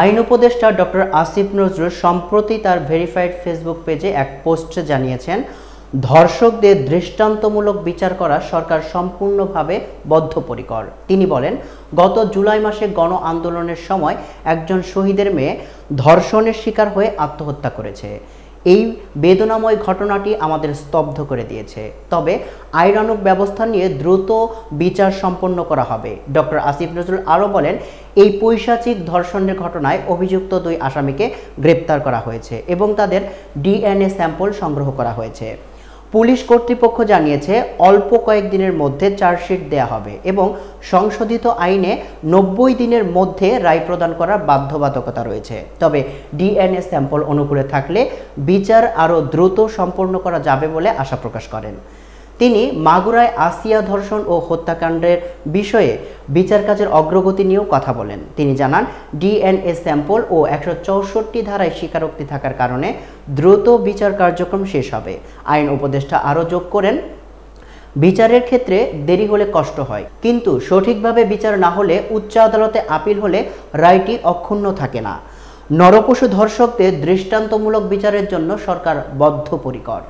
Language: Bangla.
আইন উপদেষ্টা ডক্টর আসিফ নজরুল সম্প্রতি তার ভেরিফাইড ফেসবুক পেজে এক পোস্টে জানিয়েছেন, ধর্ষকদের দৃষ্টান্তমূলক বিচার করা সরকার সম্পূর্ণভাবে বদ্ধপরিকর। তিনি বলেন, গত জুলাই মাসে গণ আন্দোলনের সময় একজন শহীদের মেয়ে ধর্ষণের শিকার হয়ে আত্মহত্যা করেছে। এই বেদনাময় ঘটনাটি আমাদের স্তব্ধ করে দিয়েছে। তবে আইনানুগ ব্যবস্থা নিয়ে দ্রুত বিচার সম্পন্ন করা হবে। ডক্টর আসিফ নজরুল আরও বলেন, এই পৈশাচিক ধর্ষণের ঘটনায় অভিযুক্ত 2 আসামিকে গ্রেপ্তার করা হয়েছে এবং তাদের ডিএনএ স্যাম্পল সংগ্রহ করা হয়েছে। পুলিশ কর্তৃপক্ষ জানিয়েছে, অল্প কয়েকদিনের মধ্যে চার্জশিট দেয়া হবে এবং সংশোধিত আইনে 90 দিনের মধ্যে রায় প্রদান করার বাধ্যবাধকতা রয়েছে। তবে ডিএনএ স্যাম্পল অনুকূলে থাকলে বিচার আরও দ্রুত সম্পন্ন করা যাবে বলে আশা প্রকাশ করেন। তিনি মাগুরায় আসিয়া ধর্ষণ ও হত্যাকাণ্ডের বিষয়ে বিচার কাজের অগ্রগতি নিয়েও কথা বলেন। তিনি জানান, ডিএনএ স্যাম্পল ও 164 ধারায় স্বীকারোক্তি থাকার কারণে দ্রুত বিচার কার্যক্রম শেষ হবে। আইন উপদেষ্টা আরও যোগ করেন, বিচারের ক্ষেত্রে দেরি হলে কষ্ট হয়, কিন্তু সঠিকভাবে বিচার না হলে উচ্চ আদালতে আপিল হলে রায়টি অক্ষুণ্ণ থাকে না। নরপশু ধর্ষকদের দৃষ্টান্তমূলক বিচারের জন্য সরকার বদ্ধপরিকর।